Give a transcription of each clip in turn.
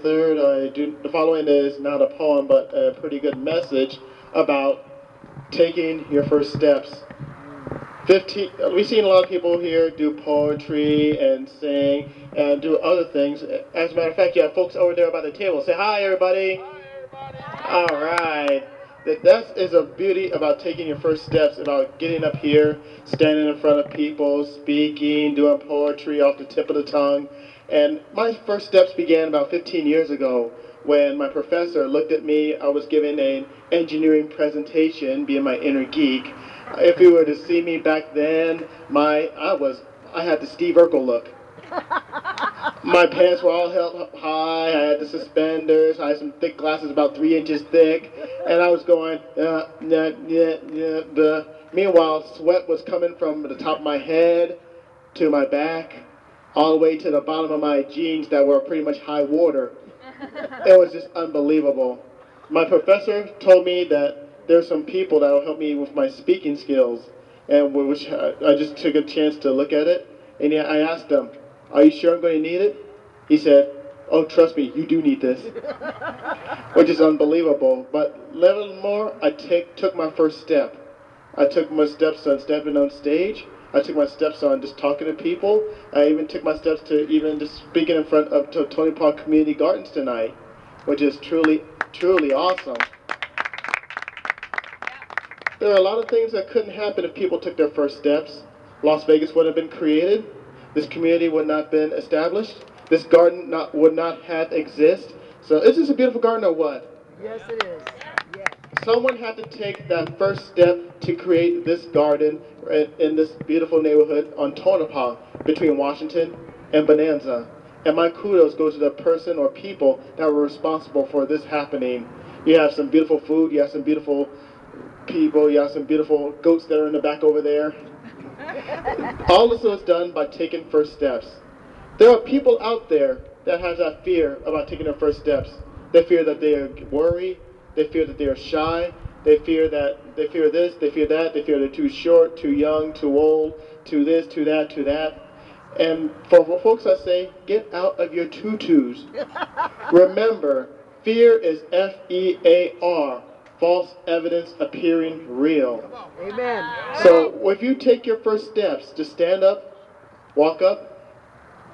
3rd, the following is not a poem, but a pretty good message about taking your first steps. We've seen a lot of people here do poetry and sing and do other things. As a matter of fact, you have folks over there by the table. Say hi, everybody. Hi, everybody. All right. That is a beauty about taking your first steps, about getting up here, standing in front of people, speaking, doing poetry off the tip of the tongue. And my first steps began about 15 years ago when my professor looked at me. I was giving an engineering presentation, being my inner geek. If you were to see me back then, I had the Steve Urkel look. My pants were all held high, I had the suspenders, I had some thick glasses about 3 inches thick, and I was going, Meanwhile, sweat was coming from the top of my head to my back, all the way to the bottom of my jeans that were pretty much high water. It was just unbelievable. My professor told me that there's some people that will help me with my speaking skills, and which I just took a chance to look at it, and I asked him, "Are you sure I'm going to need it?" He said, "Oh, trust me, you do need this," which is unbelievable. But little more, I took my first step. I took my steps on stepping on stage. I took my steps on just talking to people. I even took my steps to even just speaking in front of Tony Park Community Gardens tonight, which is truly, truly awesome. There are a lot of things that couldn't happen if people took their first steps. Las Vegas would have been created. This community would not have been established. This garden would not have exist. So is this a beautiful garden or what? Yes, it is. Yes. Someone had to take that first step to create this garden in this beautiful neighborhood on Tonopah between Washington and Bonanza. And my kudos goes to the person or people that were responsible for this happening. You have some beautiful food, you have some beautiful people, you have some beautiful goats that are in the back over there. All this was done by taking first steps. There are people out there that have that fear about taking their first steps. They fear that they are worried, they fear that they are shy, they fear this, they fear that, they fear they're too short, too young, too old, too this, too that, too that. And for folks I say, get out of your tutus. Remember, fear is F-E-A-R. False evidence appearing real. Amen. So if you take your first steps, just stand up, walk up,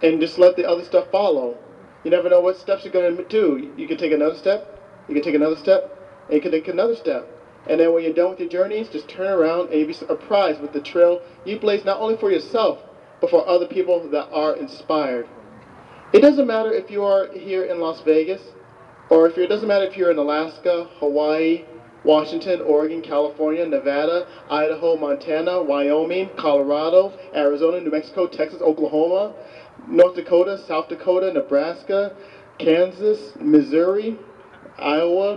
and just let the other stuff follow. You never know what steps you're going to do. You can take another step, you can take another step, and you can take another step. And then when you're done with your journeys, just turn around and you'll be surprised with the trail you blaze not only for yourself, but for other people that are inspired. It doesn't matter if you are here in Las Vegas, or it doesn't matter if you're in Alaska, Hawaii, Washington, Oregon, California, Nevada, Idaho, Montana, Wyoming, Colorado, Arizona, New Mexico, Texas, Oklahoma, North Dakota, South Dakota, Nebraska, Kansas, Missouri, Iowa,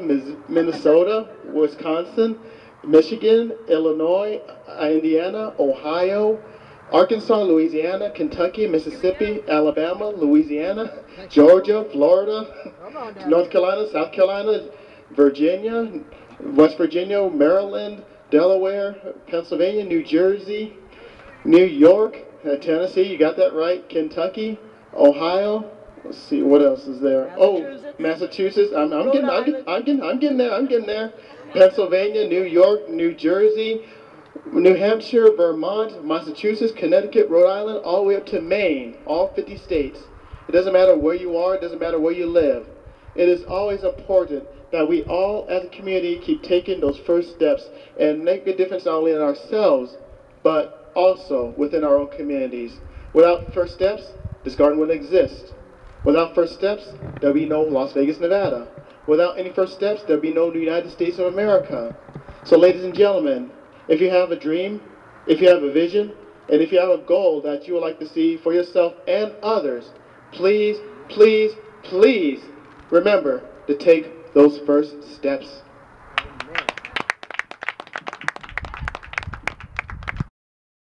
Minnesota, Wisconsin, Michigan, Illinois, Indiana, Ohio, Arkansas, Louisiana, Kentucky, Mississippi, Alabama, Louisiana, Georgia, Florida, North Carolina, South Carolina, Virginia, West Virginia, Maryland, Delaware, Pennsylvania, New Jersey, New York, Tennessee, you got that right, Kentucky, Ohio, let's see, what else is there? Oh, Massachusetts, I'm getting there, Pennsylvania, New York, New Jersey, New Hampshire, Vermont, Massachusetts, Connecticut, Rhode Island, all the way up to Maine, all 50 states. It doesn't matter where you are, it doesn't matter where you live. It is always important that we all as a community keep taking those first steps and make a difference not only in ourselves, but also within our own communities. Without first steps, this garden wouldn't exist. Without first steps, there'll be no Las Vegas, Nevada. Without any first steps, there'll be no United States of America. So ladies and gentlemen, if you have a dream, if you have a vision, and if you have a goal that you would like to see for yourself and others, please, please, please remember to take those first steps.